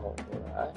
Alright.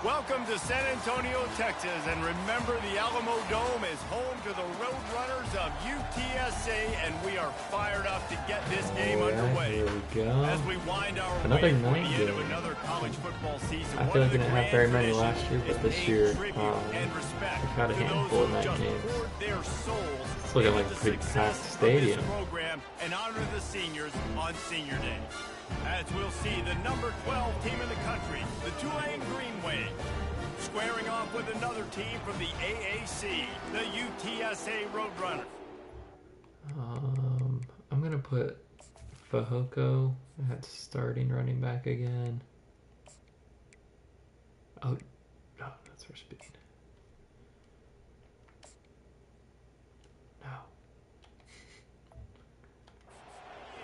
Welcome to San Antonio, Texas, and remember the Alamo Dome is home to the Roadrunners of UTSA, and we are fired up to get this game underway. Here we go. As we wind our Another way night to the end of game. another college football season, I feel like we didn't have very many last year, but this year we've had a handful of night games. It's looking like a pretty packed stadium. Program and honor the seniors on Senior Day. As we'll see the number 12 team in the country, the Tulane Green Wave, squaring off with another team from the AAC, the UTSA Roadrunners. I'm gonna put Fehoko at starting running back again. Oh, that's for speed. No.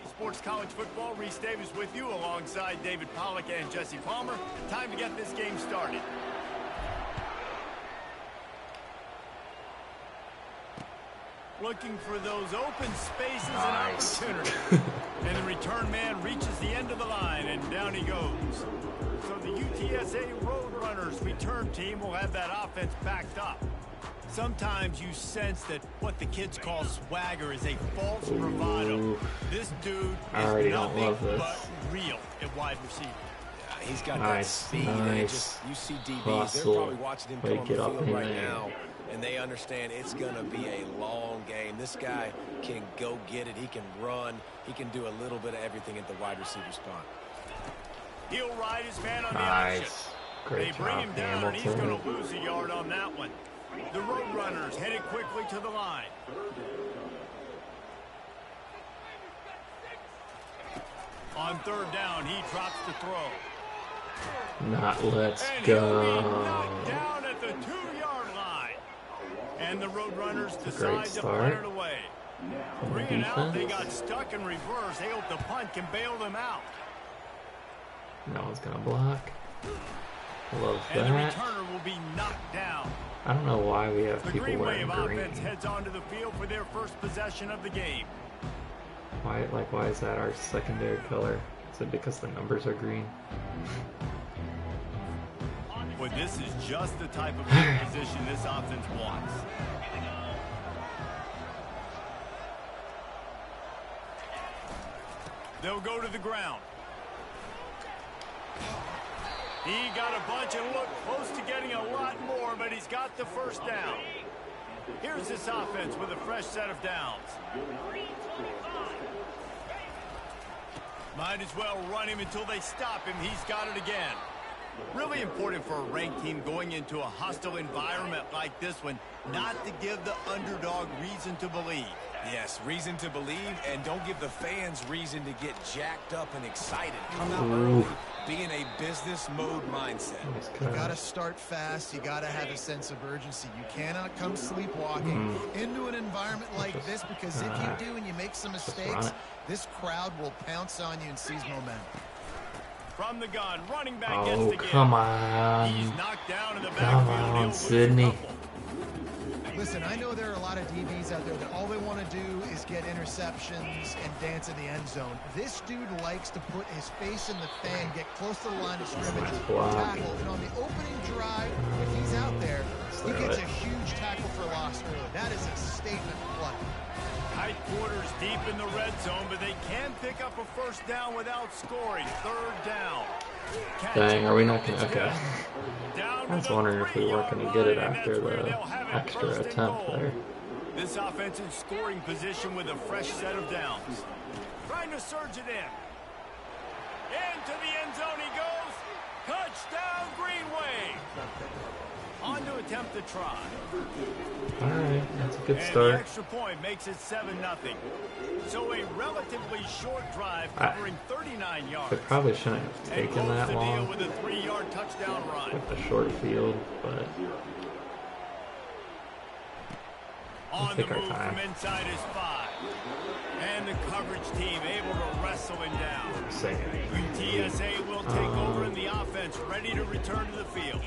Sports College Football, Reese Davis with you alongside David Pollack and Jesse Palmer. Time to get this game started. Looking for those open spaces and opportunity. And the return man reaches the end of the line, and down he goes. So the UTSA Roadrunners return team will have that offense backed up. Sometimes you sense that what the kids call swagger is a false bravado. This dude is nothing but real at wide receiver. Yeah, he's got that speed. You see DBs, they're probably watching him come on the field right now, and they understand it's going to be a long game. This guy can go get it. He can run. He can do a little bit of everything at the wide receiver spot. He'll ride his man on the option. Great they bring job, him down, and he's Hamilton. going to lose a yard on that one. The Roadrunners headed quickly to the line. On third down, he drops the throw. Let's And go. he'll be knocked down at the 2-yard line. And the Roadrunners decide to punt it away. 3 and out, they got stuck in reverse. They hope the punt can bail them out. No one's gonna block. Love And the that. returner will be knocked down. I don't know why we have The people Green wearing Wave green. offense heads onto the field for their first possession of the game. Why is that our secondary color? Is it because the numbers are green? But this is just the type of position this offense wants. They'll go to the ground. He got a bunch and looked close to getting a lot more, but he's got the first down. Here's this offense with a fresh set of downs. Might as well run him until they stop him. He's got it again. Really important for a ranked team going into a hostile environment like this one, not to give the underdog reason to believe. Yes, reason to believe, and don't give the fans reason to get jacked up and excited. Come out early, be in a business mode mindset. You gotta start fast. You gotta have a sense of urgency. You cannot come sleepwalking into an environment like this, because if you do and you make some mistakes, this crowd will pounce on you and seize momentum. From the gun, running back gets the give. Come on. He's knocked down in the Come backfield. on, He'll lose a Sydney. couple. Listen, I know there are a lot of DBs out there that all they want to do is get interceptions and dance in the end zone. This dude likes to put his face in the fan, get close to the line of scrimmage, tackle, and on the opening drive, if he's out there, he gets a huge tackle for loss early. That is a statement play. Tight quarters deep in the red zone, but they can pick up a first down without scoring. Third down. Dang, are we not gonna? Okay. I was wondering if we weren't gonna get it after the extra attempt there. This offense in scoring position with a fresh set of downs. Trying to surge it in. Into the end zone he goes. Touchdown, Green Wave. On to attempt the try. Alright, that's a good And the start. extra point makes it 7-0. So a relatively short drive covering 39 yards. They probably shouldn't have And taken that close the deal long with a 3-yard touchdown run. with the short field, but On the take our move time. from inside his 5. And the coverage team able to wrestle him down. Say it. UTSA will take over in the offense, ready to return to the field.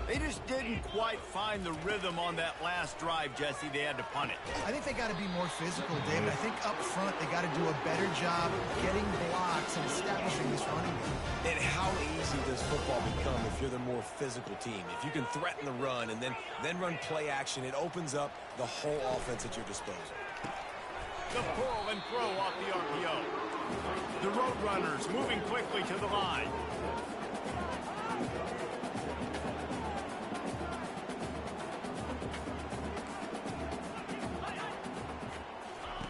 They just didn't quite find the rhythm on that last drive, Jesse. They had to punt it. I think they got to be more physical, David. I think up front they got to do a better job getting blocks and establishing this running game. And how easy does football become if you're the more physical team? If you can threaten the run and then run play action, it opens up the whole offense at your disposal. The pull and throw off the RPO. The Roadrunners moving quickly to the line.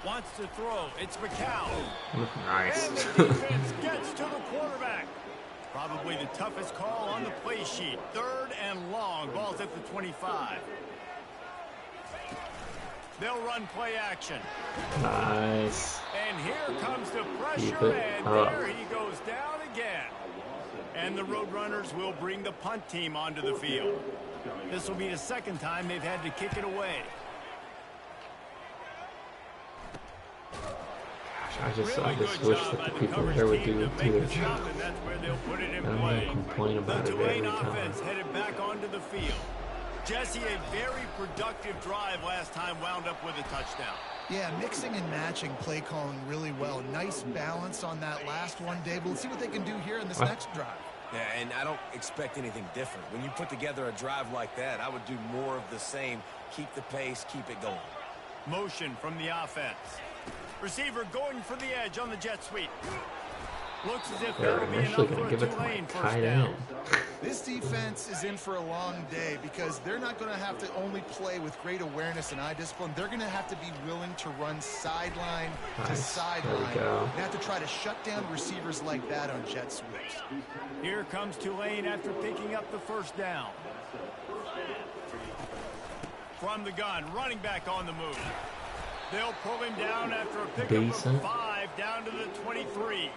Wants to throw. It's McCown. Nice. And the defense gets to the quarterback. Probably the toughest call on the play sheet. 3rd and long. Ball's at the 25. They'll run play action. Nice. And here comes the pressure, and there he goes down again. And the Roadrunners will bring the punt team onto the field. This will be the 2nd time they've had to kick it away. I just wish that the people there would do their job. I'm going to complain about it every time. Offense headed back onto the field. Jesse, a very productive drive last time, wound up with a touchdown. Yeah, mixing and matching play calling really well. Nice balance on that last one, Dave. Let's see what they can do here in this next drive. Yeah, and I don't expect anything different. When you put together a drive like that, I would do more of the same. Keep the pace, keep it going. Motion from the offense. Receiver going for the edge on the jet sweep. Looks as if that'll be enough for a Tulane first down. This defense is in for a long day because they're not going to have to only play with great awareness and eye discipline. They're going to have to be willing to run sideline to sideline. They have to try to shut down receivers like that on jet sweeps. Here comes Tulane after picking up the first down. From the gun, running back on the move. They'll pull him down after a pickup of 5 down to the 23.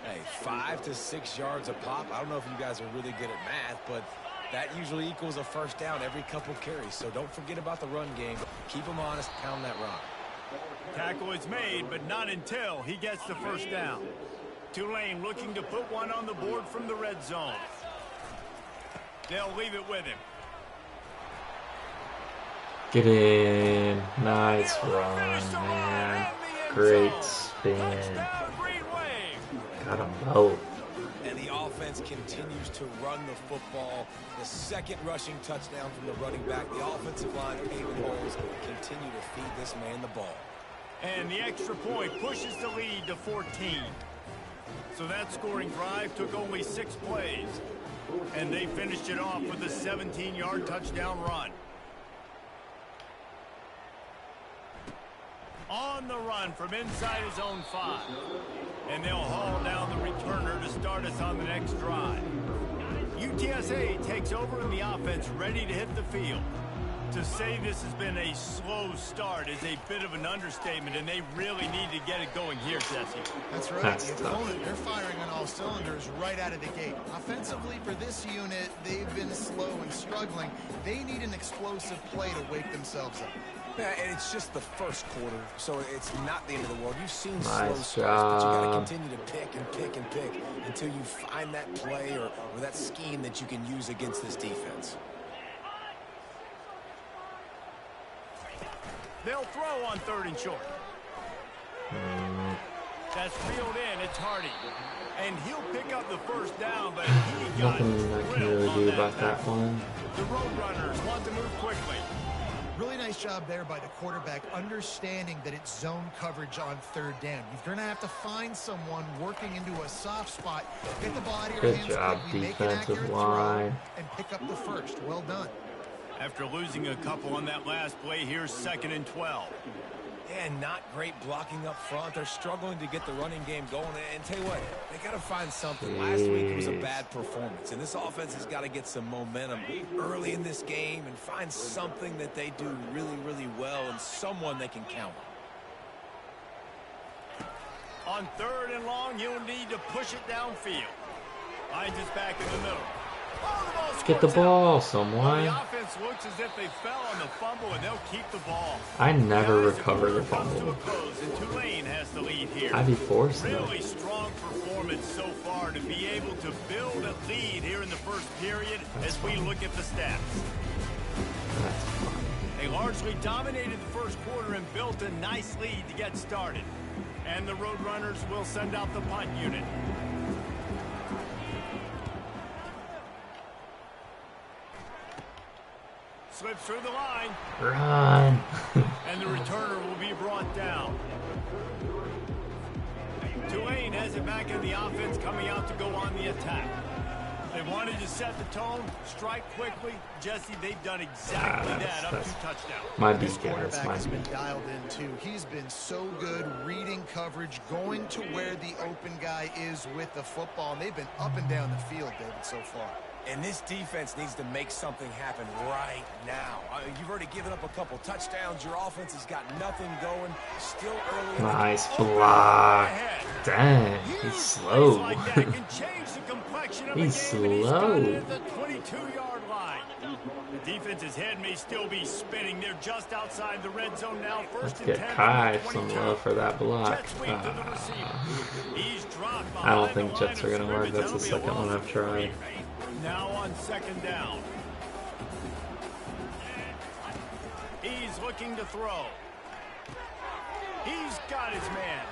Hey, 5 to 6 yards a pop. I don't know if you guys are really good at math, but that usually equals a first down every couple carries. So don't forget about the run game. Keep them honest, pound that rock. Tackle is made, but not until he gets the first down. Tulane looking to put one on the board from the red zone. They'll leave it with him. Get in. Nice run, man. Great spin. Got them both. And the offense continues to run the football. The 2nd rushing touchdown from the running back. The offensive line paving holes. Continue to feed this man the ball. And the extra point pushes the lead to 14. So that scoring drive took only 6 plays. And they finished it off with a 17-yard touchdown run. On the run from inside his own 5. And they'll haul down the returner to start us on the next drive. UTSA takes over in the offense, ready to hit the field. To say this has been a slow start is a bit of an understatement, and they really need to get it going here, Jesse. That's right. The opponent, they're firing on all cylinders right out of the gate. Offensively, for this unit, they've been slow and struggling. They need an explosive play to wake themselves up. Yeah, and it's just the first quarter, so it's not the end of the world. You've seen slow Nice starts, but you got to job. continue to pick and pick and pick until you find that play or that scheme that you can use against this defense. They'll throw on 3rd and short. That's reeled in. It's Hardy. And he'll pick up the first down, but he got Nothing I can really do about that one. The Roadrunners want to move quickly. Really nice job there by the quarterback, understanding that it's zone coverage on 3rd down. You're going to have to find someone working into a soft spot, get the ball out of your hands quickly, make an accurate throw, and pick up the first. Well done. After losing a couple on that last play, here's 2nd and 12. And not great blocking up front. They're struggling to get the running game going. And tell you what, they got to find something. Last week it was a bad performance, and this offense has got to get some momentum early in this game and find something that they do really, really well and someone they can count on. On 3rd and long, you'll need to push it downfield. Hines is back in the middle. Get the ball, someone. The offense Offense looks as if they fell on the fumble, and they'll keep the ball. I never Guys, recover the the quarter comes to fumble. a close, and Tulane has the lead here. I'd be forced though. Really strong performance so far to be able to build a lead here in the first period as we look at the stats. That's fine. They largely dominated the first quarter and built a nice lead to get started. And the Roadrunners will send out the punt unit. Slips through the line. Run. And the returner will be brought down. Tulane has it back in the offense, coming out to go on the attack. They wanted to set the tone, strike quickly. Jesse, they've done exactly that up to touchdown. My This beat, guys. quarterback My has been beat. dialed in too. He's been so good reading coverage, going to where the open guy is with the football, and they've been up and down the field, David, so far. And this defense needs to make something happen right now. You've already given up a couple touchdowns. Your offense has got nothing going. Still early in the Nice Open block. ahead. Dang, Huge he's plays slow. like that can change the complexion of He's a game, and he's got slow. it at the 22-yard line. The defense's head may still be spinning. They're just outside the red zone now. Let's First and get 10 Kai from the some 22. love for that block. Jet sweep to the receiver. He's dropped I don't behind think the jets line are of going to work. scrimmage. That's the That'll be a second one loss I've of tried. 3. Now on second down. He's looking to throw. He's got his man.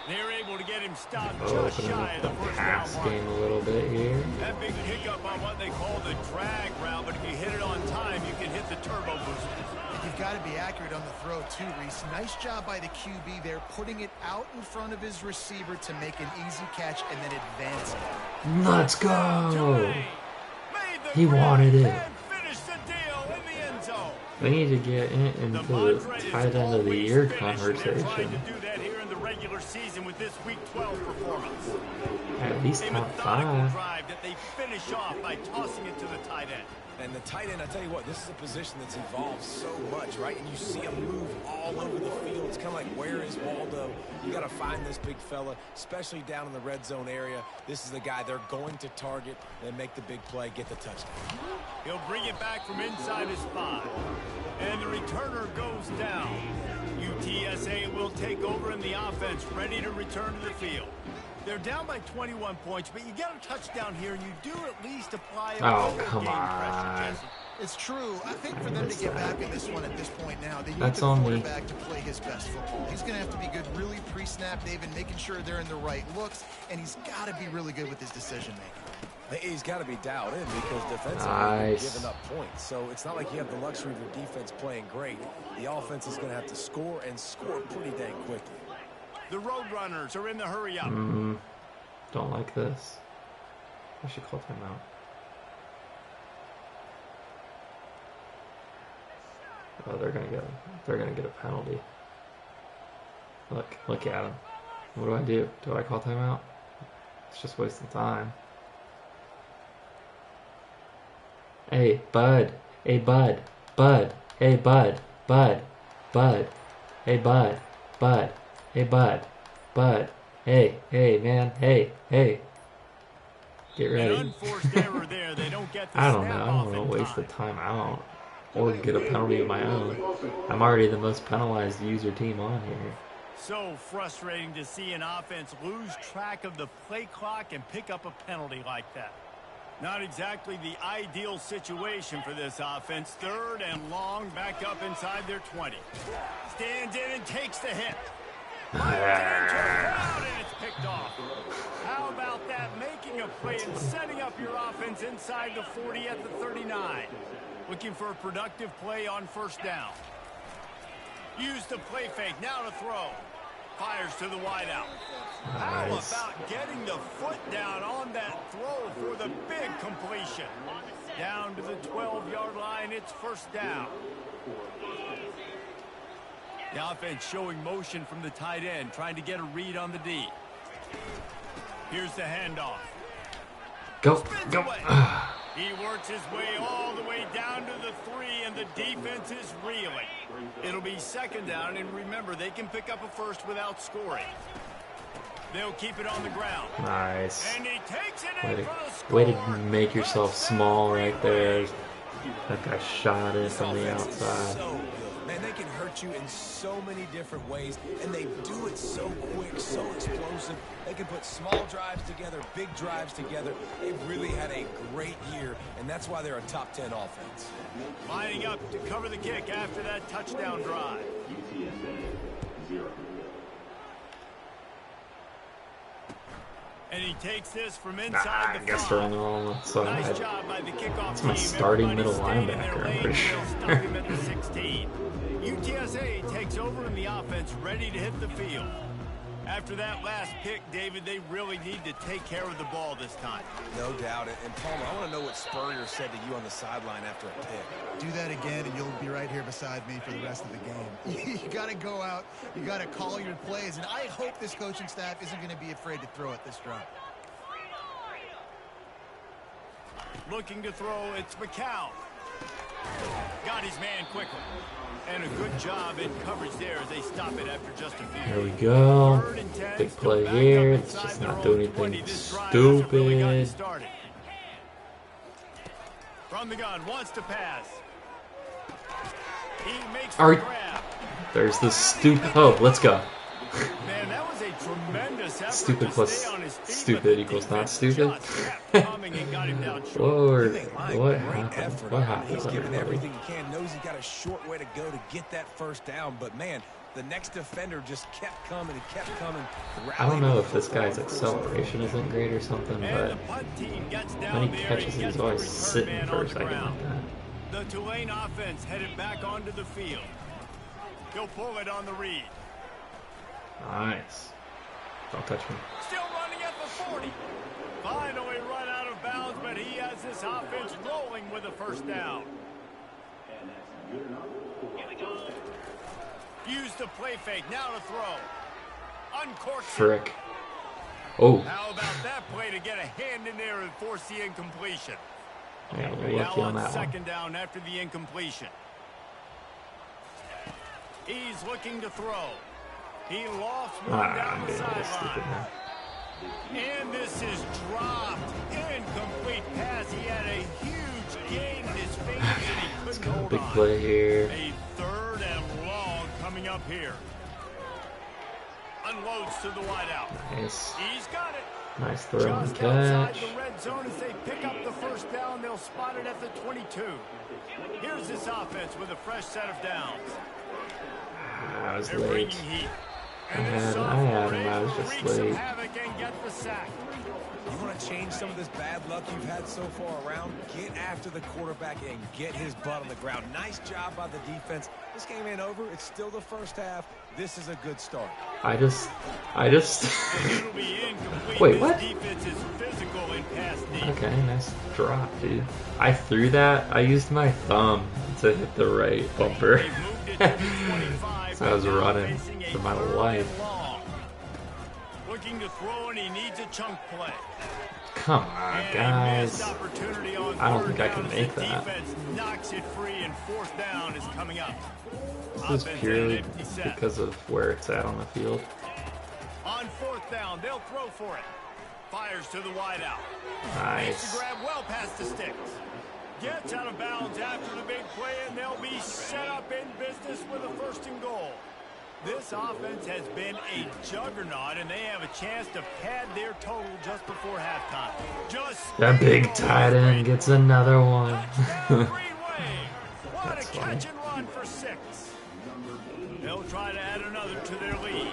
They're able to get him stopped just Opening shy up of the the first pass down mark. game a little bit here. That big hiccup on what they call the drag route, but if you hit it on time, you can hit the turbo booster. You've got to be accurate on the throw too, Reese. Nice job by the QB there, putting it out in front of his receiver to make an easy catch and then advancing. Let's go. Tulane made the He wanted grab it. and finished the deal in the end zone. We need to get into the mantra is tight end of the always year finish, and they're trying conversation. to do that here in the regular season with this Week 12 performance. At least A top methodical 5. drive that they finish off by tossing it to the tight end. And the tight end, I tell you what, this is a position that's evolved so much, right? And you see him move all over the field. It's kind of like, where is Waldo? You got to find this big fella, especially down in the red zone area. This is the guy they're going to target and make the big play, get the touchdown. He'll bring it back from inside his 5. And the returner goes down. UTSA will take over in the offense, ready to return to the field. They're down by 21 points, but you get a touchdown here, and you do at least apply a Oh, little come game on. pressure. It's true. I think for them to get back in this one at this point now, they need That's the on me. quarterback to play his best football. He's going to have to be good really pre-snap, David, making sure they're in the right looks, and he's got to be really good with his decision-making. He's got to be dialed in because defensively Nice. they're giving up points. So it's not like you have the luxury of your defense playing great. The offense is going to have to score and score pretty dang quickly. The Roadrunners are in the hurry up. Don't like this. I should call timeout. Oh, they're gonna get a penalty. Look at him. What do? Do I call timeout? It's just wasting time. Hey, bud. Hey, bud. Bud. Hey, bud. Bud. Bud. Hey, bud. Bud. Hey, bud. Bud. Hey, man. Hey. Get An ready. unforced error there. They don't get the I don't know. snap I off don't want in to waste the time. time out or get a penalty of my own. I'm already the most penalized user team on here. So frustrating to see an offense lose track of the play clock and pick up a penalty like that. Not exactly the ideal situation for this offense. 3rd and long, back up inside their 20. Stands in and takes the hit. Fires it into a crowd, and it's picked off. How about that? Making a play and setting up your offense inside the 40 at the 39. Looking for a productive play on first down. Use the play fake. Now to throw. Fires to the wideout. How Nice. about getting the foot down on that throw for the big completion? Down to the 12-yard line. It's first down. The offense showing motion from the tight end, trying to get a read on the D. Here's the handoff. Go. Spins Go. away. He works his way all the way down to the 3, and the defense is reeling. It'll be second down, and remember, they can pick up a first without scoring. They'll keep it on the ground. Nice. And he takes it in for the score. Way to make yourself small right there. That guy shot it from the outside. So good. Man, they can hurt you in so many different ways, and they do it so quick, so explosive. They can put small drives together, big drives together. They've really had a great year, and that's why they're a top 10 offense. Lining up to cover the kick after that touchdown drive. And he takes this from inside I the guess 5. they're on the wrong side. Nice job by the kickoff It's my team. starting Everybody middle stayed in their linebacker, I'm lane. pretty They'll sure. stop him at the 16. UTSA takes over in the offense, ready to hit the field. After that last pick, David, they really need to take care of the ball this time. No doubt. And Palmer, I want to know what Spurrier said to you on the sideline after a pick. Do that again, and you'll be right here beside me for the rest of the game. You got to go out. You got to call your plays, and I hope this coaching staff isn't going to be afraid to throw it this drive. Looking to throw, it's McCown. Got his man quickly. And a good job in coverage there as they stop it after just a few. There we go. 3rd and 10, Big still play back here. up Let's inside just their not own do 20. anything This drive hasn't really gotten stupid. started. From the gun, wants to pass. He makes the grab. There's the stupid. Oh, let's go. Man, that was a tremendous effort Stupid to plus stay on his feet, stupid but the equals not defense stupid. just kept coming and got him down short. Lord, They line, what great happened? effort. What I mean, happened, he's giving everybody? everything he can. Knows he's got a short way to go to get that first down. But, man, the next defender just kept coming and kept coming. I don't know if this guy's acceleration isn't great or something, And but the punt team gets down when he there catches, and gets he's always the return sitting man for a on the second ground. like that. The Tulane offense headed back onto the field. He'll pull it on the read. Nice. Don't touch me. Still running at the 40. Finally run out of bounds, but he has this offense rolling with a first down. Use the play fake. Now to throw. Uncorked. Frick. Oh. How about that play to get a hand in there and force the incompletion? Yeah, we're Now lucky on on that one. second down after the incompletion. He's looking to throw. He lost one down I'm the being a little stupid sideline. now. And this is dropped. Incomplete pass. He had a huge gain in his fingers and he Let's couldn't go. hold Big on. play here. A 3rd and long coming up here. Unloads to the wideout. Nice. He's got it. Nice throw and Just outside catch. the red zone as they pick up the first down. They'll spot it at the 22. Here's this offense with a fresh set of downs. I was They're late. bringing heat. And I this had sophomore him. I was able to just wreak some late. havoc and get the sack. You want to change some of this bad luck you've had so far around? Get after the quarterback and get his butt on the ground. Nice job by the defense. This game ain't over. It's still the first half. This is a good start. I just. And it'll be incomplete. Wait, This what? defense is physical in pass D. Okay, nice drop, dude. I threw that. I used my thumb to hit the right bumper. They've moved it to the 25. So I was Now running facing a for my 3rd life. and long. Looking to throw, and he needs a chunk play. Come on, And a guys. missed opportunity on I don't 3rd think I down can as make the that. defense knocks it free, and 4th down is coming up. This is Offense purely at an empty set. because of where it's at on the field. On 4th down, they'll throw for it. Fires to the wideout. Makes Nice. the grab well past the sticks. Gets out of bounds after the big play, and they'll be set up in business with a 1st and goal. This offense has been a juggernaut, and they have a chance to pad their total just before halftime. That big tight end gets another one. Touchdown, Green Wave. What a That's funny. catch and run for 6. They'll try to add another to their lead.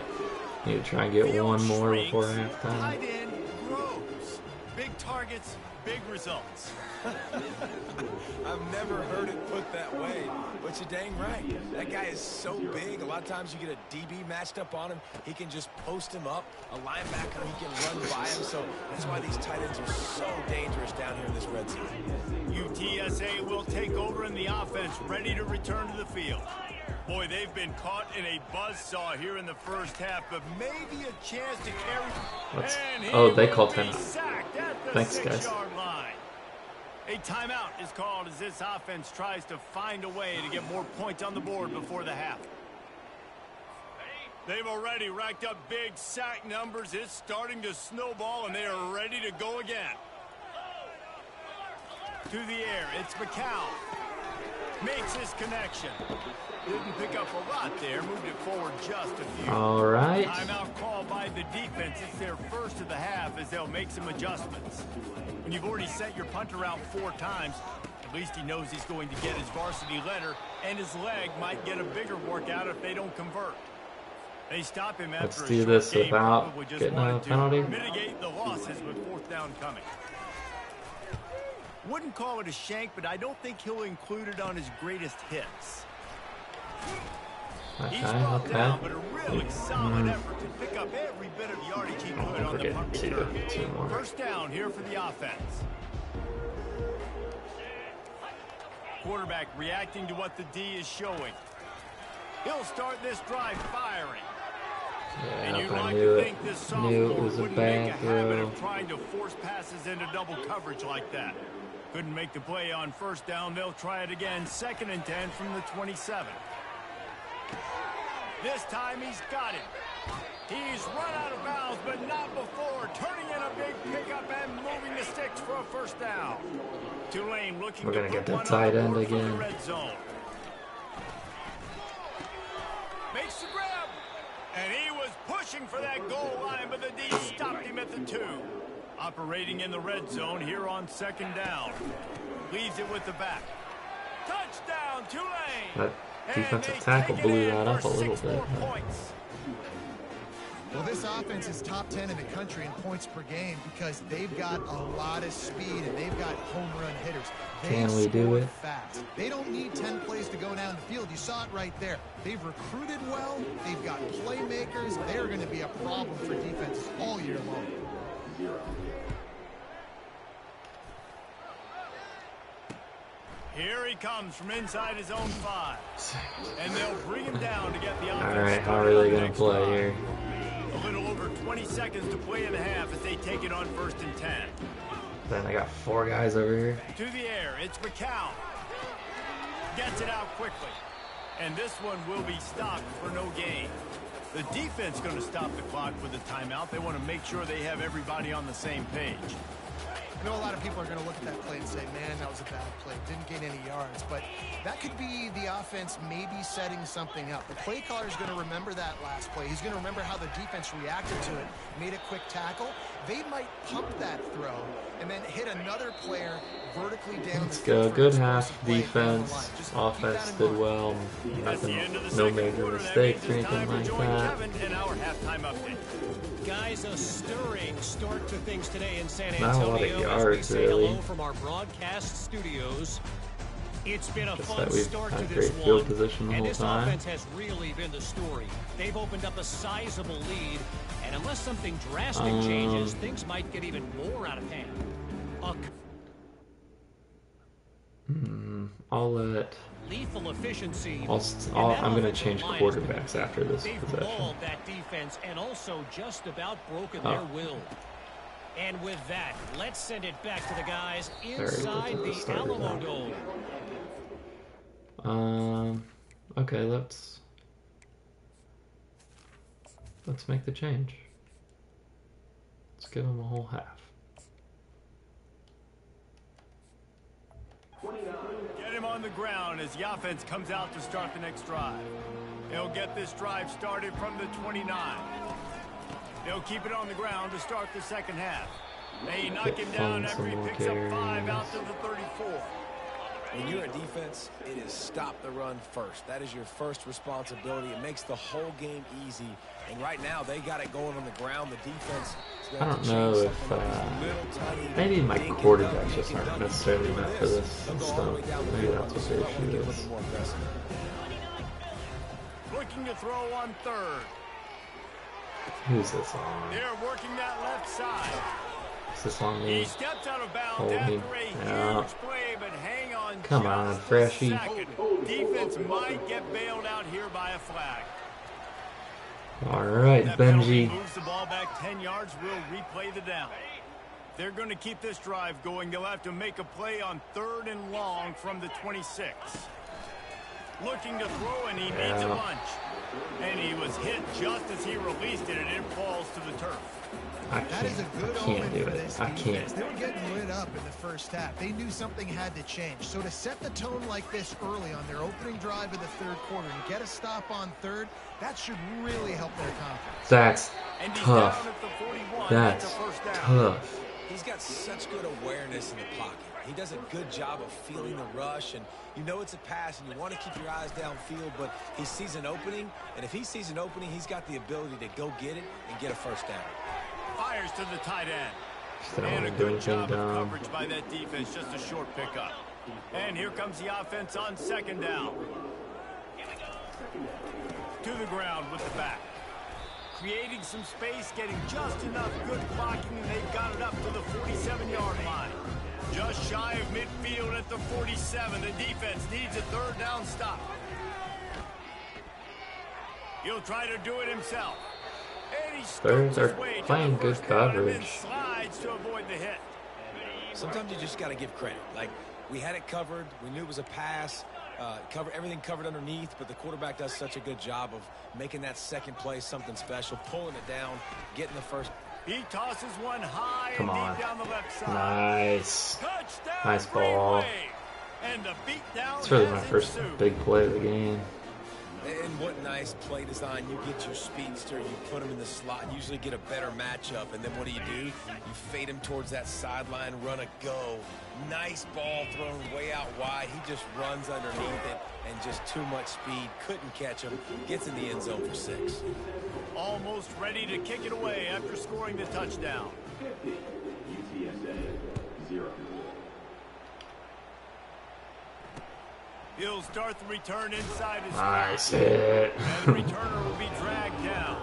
Need to try and get Field one more shrinks, before halftime. tight end grows. Big targets, big results. I've never heard it put that way, but you're dang right. That guy is so big. A lot of times you get a DB matched up on him. He can just post him up. A linebacker, he can run by him. So that's why these tight ends are so dangerous down here in this red zone. UTSA will take over in the offense, ready to return to the field. Boy, they've been caught in a buzzsaw here in the first half, but maybe a chance to carry. And he Oh, they will called be timeout. sacked at the Thanks, guys. 6-yard line. A timeout is called as this offense tries to find a way to get more points on the board before the half. They've already racked up big sack numbers. It's starting to snowball, and they are ready to go again. To the air, it's McCown. Makes his connection. Didn't pick up a lot there, moved it forward just a few. All right. Timeout called by the defense. It's their first of the half as they'll make some adjustments. When you've already set your punter out 4 times, at least he knows he's going to get his varsity letter, and his leg might get a bigger workout if they don't convert. They stop him after Let's do this without getting a penalty. Mitigate the losses with 4th down coming. Wouldn't call it a shank, but I don't think he'll include it on his greatest hits. He's brought down, but a really solid effort to pick up every bit of yardage he could on the punt return. 1st down here for the offense. Quarterback reacting to what the D is showing. He'll start this drive firing. Yeah, and you'd I like knew to it. think this Knew it sophomore was a wouldn't make a bad habit throw. of trying to force passes into double coverage like that. Couldn't make the play on 1st down. They'll try it again. 2nd and 10 from the 27. This time he's got it. He's run out of bounds, but not before. Turning in a big pickup and moving the sticks for a 1st down. Tulane looking We're to gonna put get that one tight on the end board from the again. red zone. Makes the grab. And he was pushing for that goal line, but the D stopped him at the 2. Operating in the red zone here on 2nd down. Leaves it with the back. Touchdown, Tulane! That defensive tackle blew that up a little bit. Well, this offense is top 10 in the country in points per game because they've got a lot of speed and they've got home run hitters. Can we do it? Fast. They don't need 10 plays to go down the field. You saw it right there. They've recruited well. They've got playmakers. They're going to be a problem for defenses all year long. Here he comes from inside his own 5. And they'll bring him down to get the offense. All right, how are they going to play here? A little over 20 seconds to play in the half as they take it on 1st and 10. Then I got 4 guys over here. To the air, it's McCown. Gets it out quickly. And this one will be stopped for no gain. The defense going to stop the clock with a timeout. They want to make sure they have everybody on the same page. I know a lot of people are going to look at that play and say, man, that was a bad play. Didn't gain any yards. But that could be the offense maybe setting something up. The play caller is going to remember that last play. He's going to remember how the defense reacted to it, made a quick tackle. They might pump that throw and then hit another player vertically down. Let's go. Good half. Defense. Offense did well. Nothing, no major mistakes or anything like that. Guys, a stirring start to things today in San Not a Antonio. lot of yards, as we say really. hello from our broadcast studios. It's been a Just fun that we've start had to great this field one, position the and whole this time. offense has really been the story. They've opened up a sizable lead, and unless something drastic changes, things might get even more out of hand. I'll let. Lethal efficiency. I'm going to change quarterbacks after this They've possession. mauled that defense and also just about broken their will. And with that, let's send it back to the guys inside the Alamo Dome. Okay, let's make the change. Let's give them a whole half. Get him on the ground as the offense comes out to start the next drive. They'll get this drive started from the 29. They'll keep it on the ground to start the 2nd half. They knock him down after he picks up 5 out to the 34. When you're a defense, it is stop the run first. That is your first responsibility. It makes the whole game easy. And right now, they got it going on the ground. The defense is I going don't to know change if something up. Little, tiny, maybe my dinky quarterbacks dummies. just He aren't doesn't necessarily do meant for this They'll go all the way stuff. down the Maybe field. that's what Just the want to issue get a is. little more aggressive. Looking to throw on 3rd. Who's this on? They're working that left side. Is this on He me? steps out of bounds Holding. after a Yeah. huge play, but hang on Come on, just a Freshie. second. Defense might get bailed out here by a flag. All right, That penalty Benji. moves the ball back 10 yards. We'll replay the down. They're going to keep this drive going. They'll have to make a play on 3rd and long from the 26. Looking to throw, and he needs a bunch. And he was hit just as he released it, and it falls to the turf. That is a good can't do omen for it. this I defense. can't. They were getting lit up in the first half. They knew something had to change. So to set the tone like this early on their opening drive of the third quarter and get a stop on third, that should really help their confidence. That's And he's tough. down at the 41. That's a first down. tough. He's got such good awareness in the pocket. He does a good job of feeling the rush, and you know it's a pass, and you want to keep your eyes downfield, but he sees an opening, and if he sees an opening, he's got the ability to go get it and get a first down. Fires to the tight end. Still And a don't do good anything job of dumb. coverage by that defense, just a short pickup. And here comes the offense on second down. To the ground with the back. Creating some space, getting just enough good blocking, and they've got it up to the 47-yard line. Just shy of midfield at the 47. The defense needs a third down stop. He'll try to do it himself. And he Spurs are his way to playing the good first down and then coverage. slides to avoid the hit. Sometimes you just got to give credit. Like, we had it covered. We knew it was a pass. Everything covered underneath, but the quarterback does such a good job of making that second play something special, pulling it down, getting the first. He tosses one high Come and on. deep down the left side. Nice. Touchdown, Nice ball. Greenway. And the beatdown It's really my has first ensued. big play of the game. And what nice play design. You get your speedster, you put him in the slot, you usually get a better matchup, and then what do? You fade him towards that sideline, run a go. Nice ball thrown way out wide. He just runs underneath it, and just too much speed. Couldn't catch him. Gets in the end zone for 6. Almost ready to kick it away after scoring the touchdown. UTSA 0. He'll start the return inside his Nice slot. hit. And the returner will be dragged down.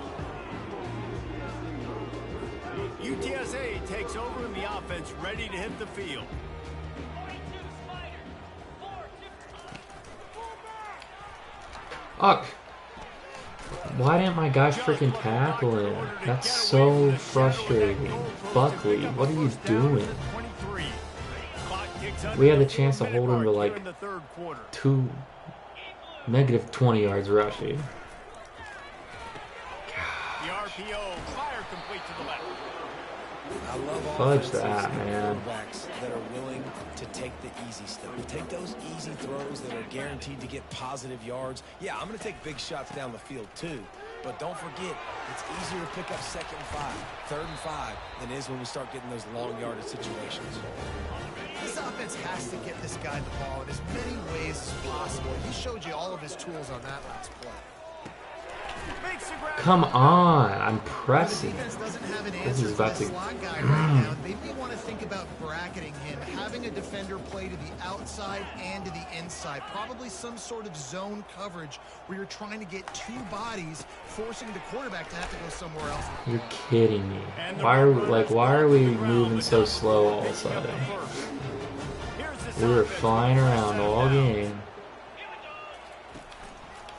UTSA takes over in the offense, ready to hit the field. Fuck. Why didn't my guy freaking tackle him? That's so frustrating. Buckley, what are you doing? We had the chance to hold him to like -20 yards rushing. The RPO, fire complete to the left. I love Fudge offenses that, and man. quarterbacks that are willing to take the easy stuff. Take those easy throws that are guaranteed to get positive yards. Yeah, I'm going to take big shots down the field too. But don't forget, it's easier to pick up 2nd and 5, 3rd and 5 than it is when we start getting those long yardage situations. This offense has to get this guy the ball in as many ways as possible. He showed you all of his tools on that last play. Come on, I'm The pressing. defense doesn't have an This answer is for about this to- slot guy right now. They may want to think about bracketing him, having a defender play to the outside and to the inside. Probably some sort of zone coverage where you're trying to get 2 bodies, forcing the quarterback to have to go somewhere else. You're kidding me. Why are we moving so slow all of a sudden? We were flying around all game.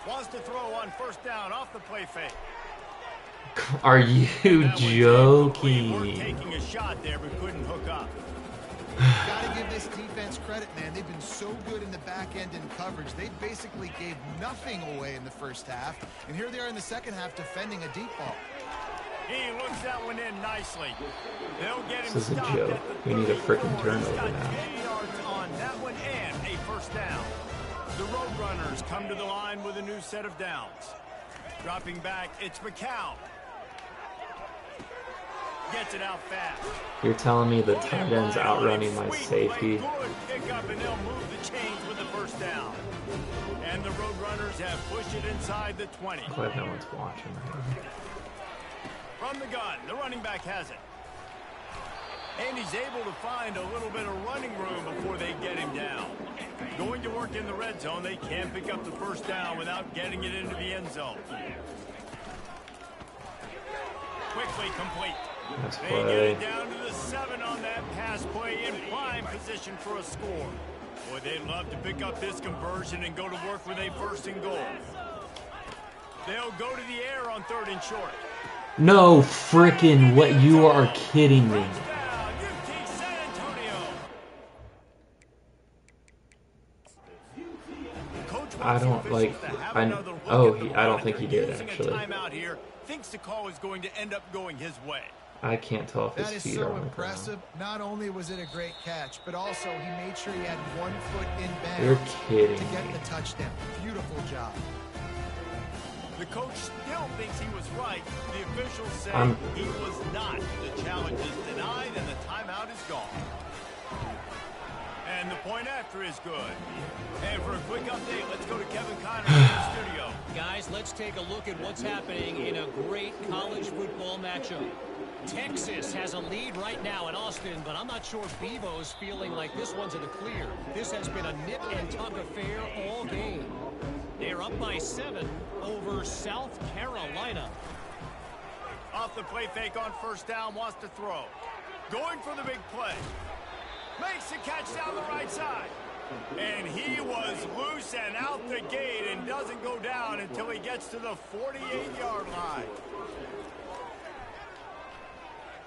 Wants to throw on first down off the play fake. Are you That was incomplete. We're joking? taking a shot there, but couldn't hook up. Got to give this defense credit, man. They've been so good in the back end in coverage. They basically gave nothing away in the first half, and here they are in the second half defending a deep ball. He looks that one in nicely. They'll get him This is a stopped joke. at the We need a 34. freaking turnover He's got now. 10 yards on that one and a first down. The Roadrunners come to the line with a new set of downs. Dropping back, it's McCown. Gets it out fast. You're telling me the tight end's outrunning my safety? Good pick up, and they'll move the chains with the first down. And the Roadrunners have pushed it inside the 20. Glad no one's watching right now. From the gun, the running back has it. And he's able to find a little bit of running room before they get him down. Going to work in the red zone, they can't pick up the first down without getting it into the end zone. Quickly complete. Nice They get play. it down to the 7 on that pass play in prime position for a score. Boy, they'd love to pick up this conversion and go to work with a first and goal. They'll go to the air on 3rd and short. No freaking what? You are kidding me. Touchdown, UT San Antonio. Coach I don't like. I don't think he did actually. Thinks the call is going to end up going his way. I can't tell if his That is feet so are on the impressive. Not only was it a great catch, but also he made sure he had 1 foot in You're bounds kidding to get me. the touchdown. Beautiful job. The coach still thinks he was right. The officials say he was not. The challenge is denied and the timeout is gone. And the point after is good. And for a quick update, let's go to Kevin Connors in the studio. Guys, let's take a look at what's happening in a great college football matchup. Texas has a lead right now in Austin, but I'm not sure Bevo's feeling like this one's in the clear. This has been a nip and tuck affair all game. They're up by 7 over South Carolina. Off the play fake on first down, wants to throw. Going for the big play. Makes the catch down the right side. And he was loose and out the gate and doesn't go down until he gets to the 48-yard line.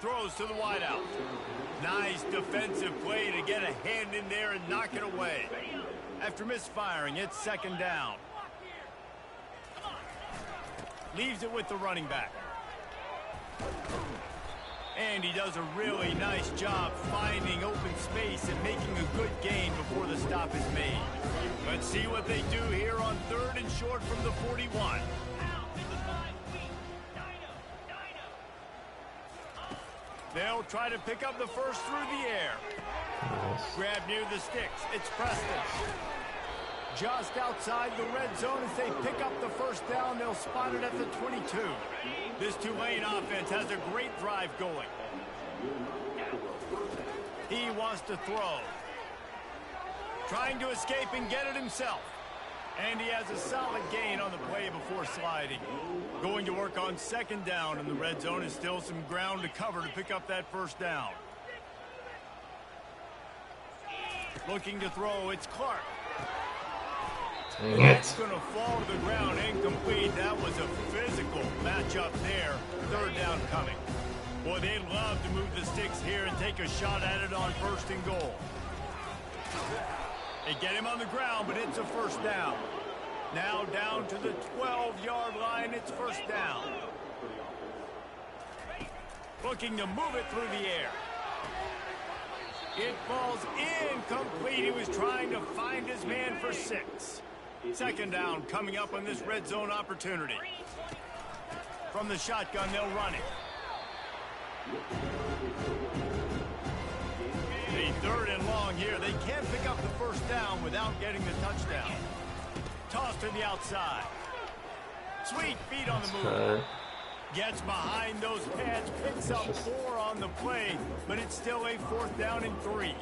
Throws to the wideout. Nice defensive play to get a hand in there and knock it away. After misfiring, it's second down. Leaves it with the running back. And he does a really nice job finding open space and making a good gain before the stop is made. Let's see what they do here on 3rd and short from the 41. They'll try to pick up the first through the air. Grab near the sticks. It's Preston. Just outside the red zone as they pick up the first down. They'll spot it at the 22. This Tulane offense has a great drive going. He wants to throw. Trying to escape and get it himself. And he has a solid gain on the play before sliding. Going to work on second down, and the red zone is still some ground to cover to pick up that first down. Looking to throw, it's Clark. Dang That's it. going to fall to the ground incomplete. That was a physical matchup there. Third down coming. Boy, they'd love to move the sticks here and take a shot at it on 1st and goal. They get him on the ground, but it's a first down. Now down to the 12-yard line. It's first down. Looking to move it through the air. It falls incomplete. He was trying to find his man for 6. Second down coming up on this red zone opportunity. From the shotgun, they'll run it. The 3rd and long here. They can't pick up the first down without getting the touchdown. Tossed to the outside. Sweet feet on the move. Gets behind those pads, picks up 4 on the play, but it's still a 4th down and 3.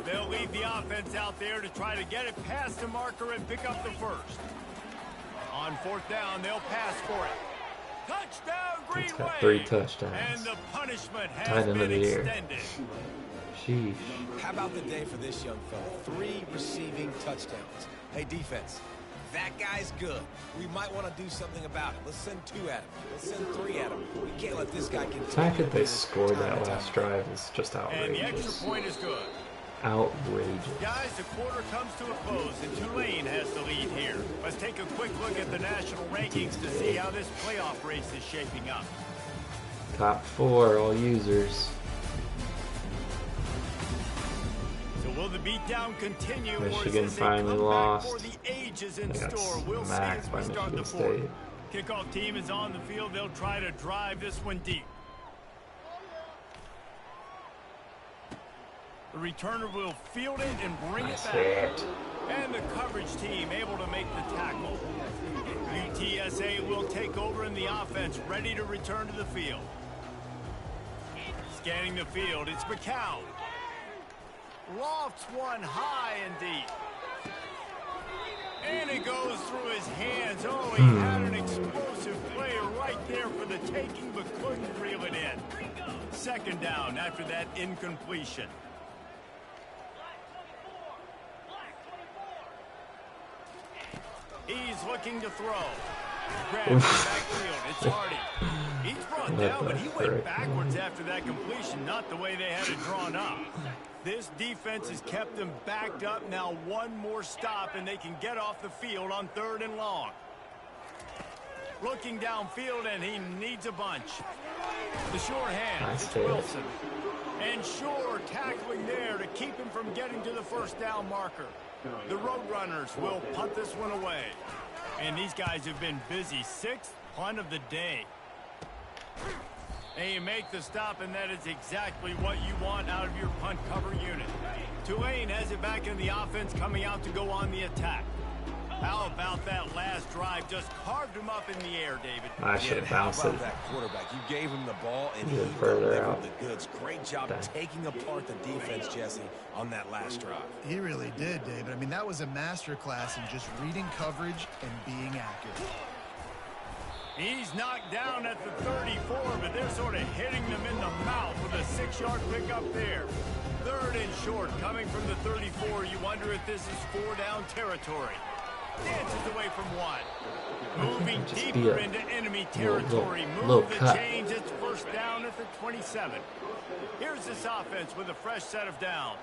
They'll leave the offense out there to try to get it past the marker and pick up the first. On 4th down, they'll pass for it. Touchdown, Green It's got Wave. 3 touchdowns. And the punishment has Tied into been the air. extended. Sheesh. How about the day for this young fella? 3 receiving touchdowns. Hey, defense, that guy's good. We might want to do something about it. Let's send 2 at him. Let's send 3 at him. We can't let this guy continue. The fact that they scored that last drive is just And the extra outrageous. point is good. Outrageous. Guys, the quarter comes to a close, and Tulane has the lead here. Let's take a quick look at the national rankings to see how this playoff race is shaping up. Top 4, all users. So will the beatdown continue? Michigan or is this finally a comeback lost. for the ages in They got store? We'll see smacked as by we start the Michigan 4th. State. Kickoff team is on the field. They'll try to drive this one deep. The returner will field it and bring it back. And the coverage team able to make the tackle. UTSA will take over in the offense, ready to return to the field. Scanning the field, it's McCown. Lofts one high and deep. And it goes through his hands. Oh, he had an explosive play right there for the taking, but couldn't reel it in. Second down after that incompletion. He's looking to throw. Grab it backfield. It's Hardy. He's brought down, but he went backwards after that completion, not the way they had it drawn up. This defense has kept them backed up. Now one more stop, and they can get off the field on 3rd and long. Looking downfield, and he needs a bunch. The sure hand, it's Wilson. And Shore tackling there to keep him from getting to the 1st down marker. The Roadrunners will punt this one away. And these guys have been busy. 6th punt of the day. And you make the stop, and that is exactly what you want out of your punt cover unit. Tulane has it back in the offense, coming out to go on the attack. How about that last drive? Just carved him up in the air, David. I should have bounced it. That quarterback, you gave him the ball, and he further out. delivered the goods. Great job taking apart the defense, Jesse, on that last drive. He really did, David. I mean, that was a masterclass in just reading coverage and being accurate. He's knocked down at the 34, but they're sort of hitting them in the mouth with a 6-yard pickup there. 3rd and short, coming from the 34. You wonder if this is 4-down territory. Dances away from one. Moving deeper into enemy territory. Move the chains. It's 1st down at the 27. Here's this offense with a fresh set of downs.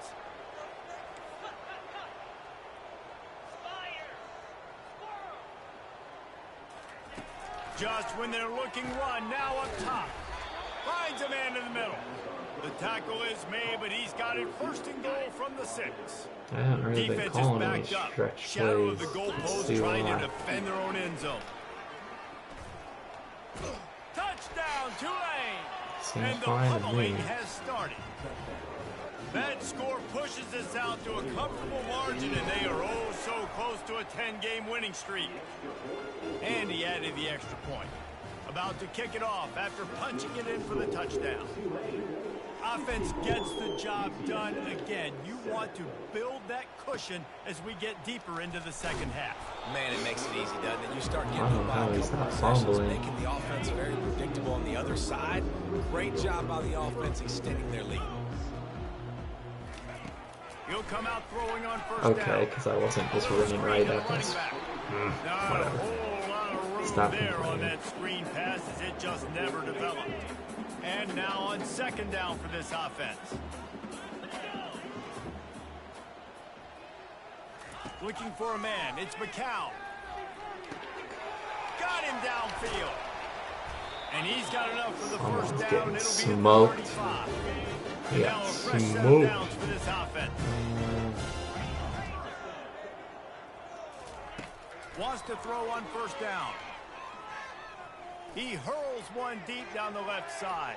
Just when they're looking run, now up top. Finds a man in the middle. The tackle is made, but he's got it 1st and goal from the 6. I haven't really been calling any Defense is backed stretch up. Shadow of the plays. goalpost trying to defend their own end zone. Touchdown, Tulane! Seems And the fine to pummeling me. has started. That score pushes us out to a comfortable margin, and they are oh so close to a 10-game winning streak. And he added the extra point. About to kick it off after punching it in for the touchdown. Offense gets the job done again. You want to build that cushion as we get deeper into the 2nd half. Man, it makes it easy, doesn't it? You start getting I don't know how he's not fumbling. making the offense very predictable on the other side. Great job by the offense extending their lead. He'll come out throwing on 1st down. Okay, because I wasn't just running right at this. Not a whole lot of room there on that screen pass, as it just never developed. And now on 2nd down for this offense. Looking for a man. It's McCown. Got him downfield. And he's got enough for the 1st down. It'll be smoked. at the 35. Yeah, now a fresh set of smoked. downs for this offense. Wants to throw on 1st down. He hurls one deep down the left side.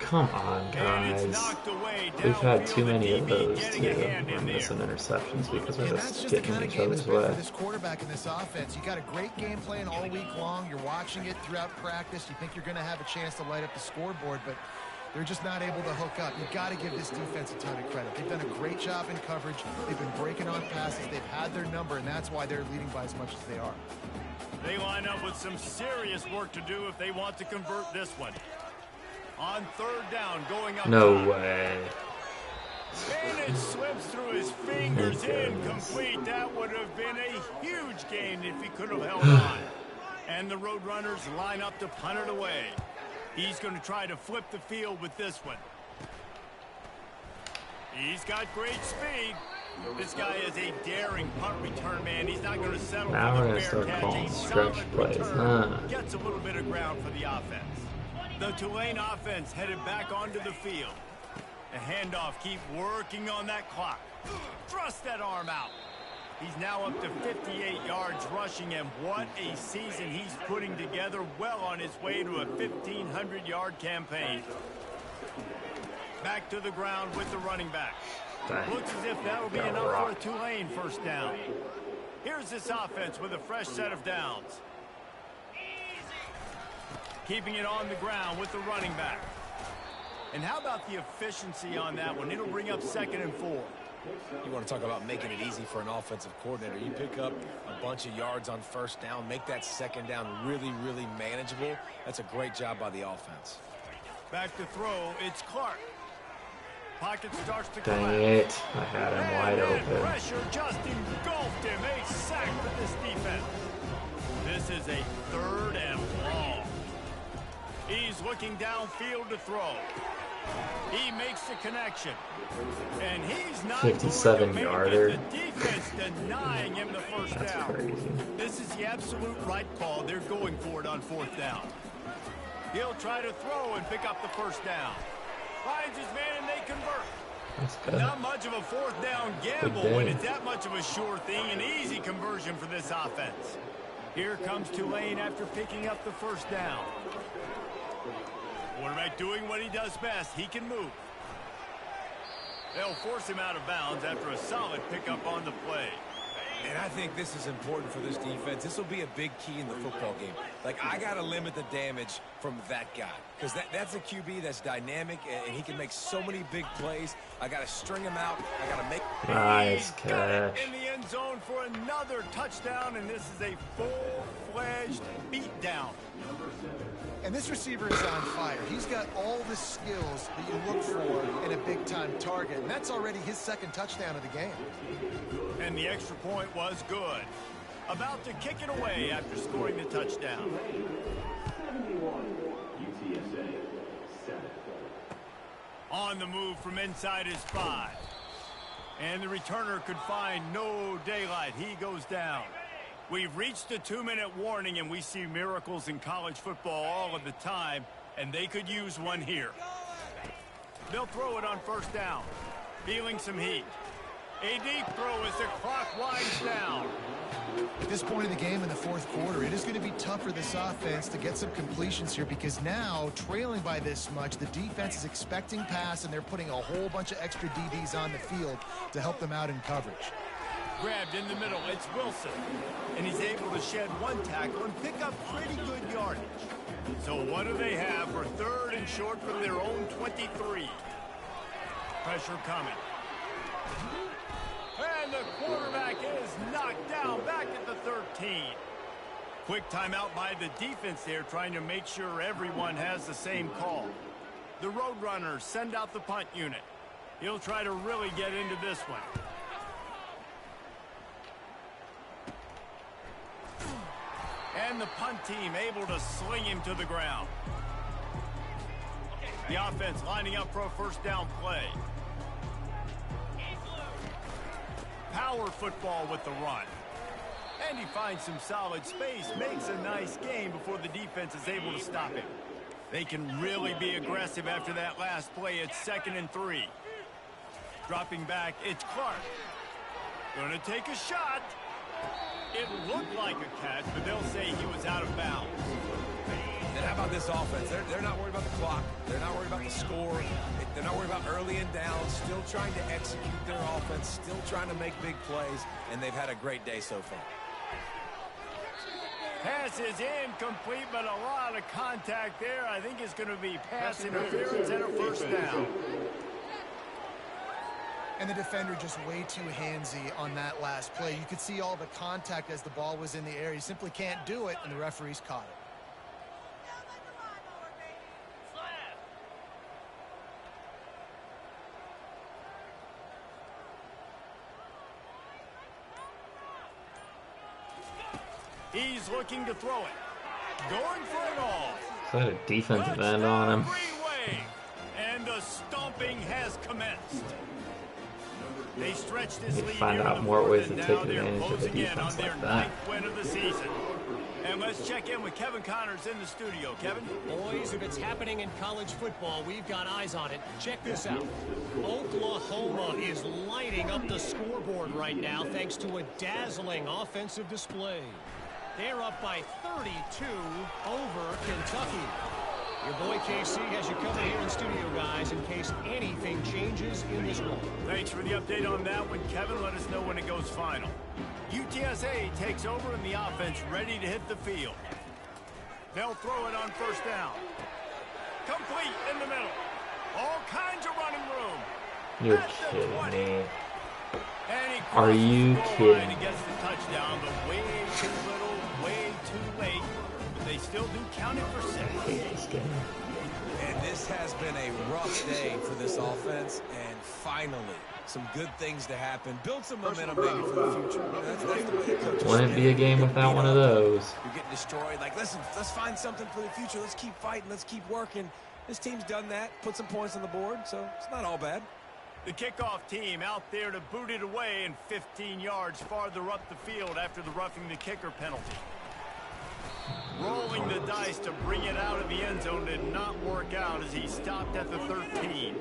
Come on, guys. We've had too many of those too. We're missing interceptions because we're just getting in each other's way. For this quarterback in this offense, you got a great game plan all week long. You're watching it throughout practice. You think you're going to have a chance to light up the scoreboard, but they're just not able to hook up. You've got to give this defense a ton of credit. They've done a great job in coverage. They've been breaking on passes. They've had their number, and that's why they're leading by as much as they are. They line up with some serious work to do if they want to convert this one. On 3rd down, going up. No way. And it slips through his fingers, incomplete. That would have been a huge gain if he could have held on. And the Roadrunners line up to punt it away. He's going to try to flip the field with this one. He's got great speed. This guy is a daring punt return man. He's not going to settle Now for we're the going to fair start catch. calling A stretch solid plays. return. Gets a little bit of ground for the offense. The Tulane offense headed back onto the field. The handoff, keep working on that clock. Thrust that arm out. He's now up to 58 yards rushing, and what a season he's putting together, well on his way to a 1,500-yard campaign. Back to the ground with the running back. Looks as if that'll be enough for a Tulane 1st down. Here's this offense with a fresh set of downs. Keeping it on the ground with the running back. And how about the efficiency on that one? It'll bring up 2nd and 4. You want to talk about making it easy for an offensive coordinator. You pick up a bunch of yards on 1st down, make that 2nd down really, really manageable. That's a great job by the offense. Back to throw, it's Clark. Pocket starts to Dang collapse. it. I had him wide open. Pressure just engulfed him. A sack for this defense. This This is a 3rd and long. He's looking downfield to throw. He makes the connection. And he's not 57-yarder. The defense denying him the first down. Crazy. This is the absolute right call. They're going for it on 4th down. He'll try to throw and pick up the first down. Finds his man and they convert. That's good. Not much of a 4th down gamble when it's that much of a sure thing. An easy conversion for this offense. Here comes Tulane after picking up the first down. Quarterback doing what he does best. He can move. They'll force him out of bounds after a solid pickup on the play. And I think this is important for this defense. This will be a big key in the football game. Like, I got to limit the damage from that guy. Because that's a QB that's dynamic, and he can make so many big plays. I got to string him out. I got to make... Nice catch. In the end zone for another touchdown, and this is a full-fledged beatdown. And this receiver is on fire. He's got all the skills that you look for in a big-time target. And that's already his 2nd touchdown of the game. And the extra point was good. About to kick it away after scoring the touchdown. 71, UTSA, 7. On the move from inside his 5. And the returner could find no daylight. He goes down. We've reached the 2-minute warning, and we see miracles in college football all of the time, and they could use one here. They'll throw it on 1st down. Feeling some heat. A deep throw as the clock winds down. At this point in the game in the 4th quarter, it is going to be tough for this offense to get some completions here because now, trailing by this much, the defense is expecting pass, and they're putting a whole bunch of extra DBs on the field to help them out in coverage. Grabbed in the middle, it's Wilson. And he's able to shed 1 tackle and pick up pretty good yardage. So what do they have for 3rd and short from their own 23? Pressure coming. And the quarterback is knocked down back at the 13. Quick timeout by the defense there, trying to make sure everyone has the same call. The Roadrunners send out the punt unit. He'll try to really get into this one. And the punt team able to sling him to the ground. The offense lining up for a 1st down play. Power football with the run. And he finds some solid space, makes a nice game before the defense is able to stop him. They can really be aggressive after that last play. It's 2nd and 3. Dropping back, it's Clark. Gonna take a shot. It looked like a catch, but they'll say he was out of bounds. And how about this offense? They're not worried about the clock. They're not worried about the score. They're not worried about early and down. Still trying to execute their offense. Still trying to make big plays. And they've had a great day so far. Pass is incomplete, but a lot of contact there. I think it's going to be pass interference and a 1st down. And the defender just way too handsy on that last play. You could see all the contact as the ball was in the air. He simply can't do it, and the referees caught it. He's looking to throw it. Going for it all. Is that a defensive end on him? And the stomping has commenced. They stretched this lead. Find out more ways to take advantage of a defense like that. Win of the season. And let's check in with Kevin Connors in the studio. Kevin? Boys, if it's happening in college football, we've got eyes on it. Check this out. Oklahoma is lighting up the scoreboard right now thanks to a dazzling offensive display. They're up by 32 over Kentucky. Your boy KC has you covered here in studio, guys, in case anything changes in this one. Thanks for the update on that one, Kevin. Let us know when it goes final. UTSA takes over and the offense ready to hit the field. They'll throw it on 1st down. Complete in the middle. All kinds of running room. You're kidding me. Are you kidding? He gets the touchdown, but way too little, way too late. But they still do count it for 6. I hate this game. And this has been a rough day for this offense. And finally, some good things to happen. Build some momentum maybe for the future. That's the way the coaches Wouldn't be a game without one of those. You're getting destroyed. Like, listen, let's find something for the future. Let's keep fighting. Let's keep working. This team's done that. Put some points on the board, so it's not all bad. The kickoff team out there to boot it away and 15 yards farther up the field after the roughing the kicker penalty. Rolling the dice to bring it out of the end zone did not work out as he stopped at the 13.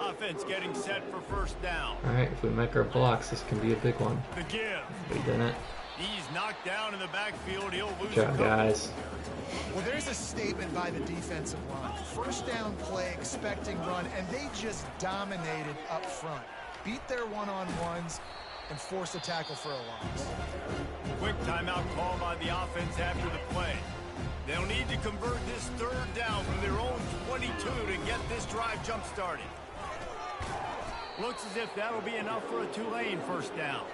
Offense getting set for first down. All right, if we make our blocks, this can be a big one. The give. We didn't. He's knocked down in the backfield. He'll lose Good job, guys. Well, there's a statement by the defensive line. First down play, expecting run, and they just dominated up front. Beat their one-on-ones and force a tackle for a loss. Quick timeout call by the offense after the play. They'll need to convert this third down from their own 22 to get this drive jump-started. Looks as if that'll be enough for a Tulane first down.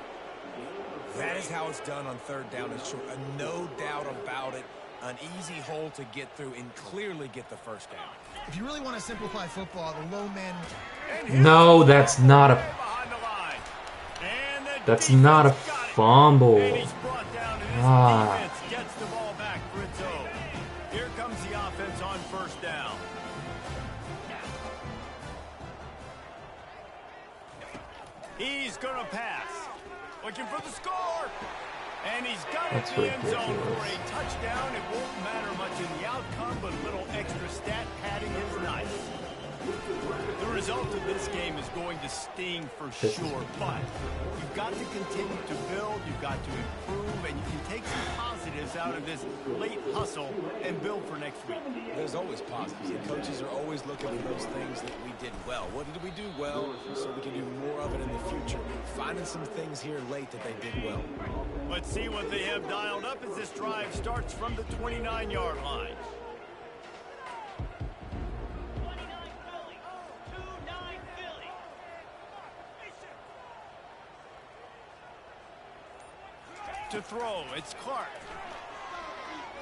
That is how it's done on third down and short. No doubt about it. An easy hole to get through and clearly get the first down. If you really want to simplify football, the low man... No, that's not a... That's not a fumble. Ah. Gets the ball back for its own. Here comes the offense on first down. He's going to pass. Looking for the score. And he's got it in the end zone for a touchdown. It won't matter much in the outcome, but a little extra stat padding is nice. The result of this game is going to sting for sure, but you've got to continue to build, you've got to improve, and you can take some positives out of this late hustle and build for next week. There's always positives, and coaches are always looking for those things that we did well. What did we do well so we can do more of it in the future? Finding some things here late that they did well. Let's see what they have dialed up as this drive starts from the 29-yard line. To throw, it's Clark.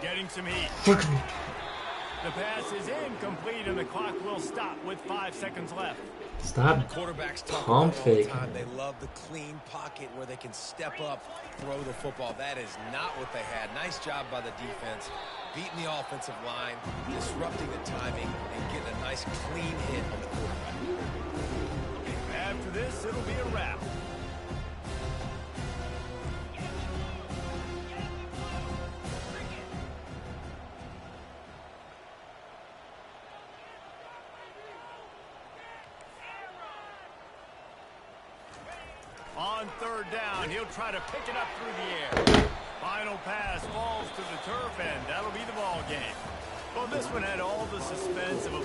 Getting some heat. The pass is incomplete, and the clock will stop with 5 seconds left. Stop Quarterbacks talk pump about all the faking. time. They love the clean pocket where they can step up, throw the football. That is not what they had. Nice job by the defense, beating the offensive line, disrupting the timing, and getting a nice clean hit on the quarterback. After this, it'll be a wrap. On third down, he'll try to pick it up through the air. Final pass falls to the turf, and that'll be the ball game. Well, this one had all the suspense of a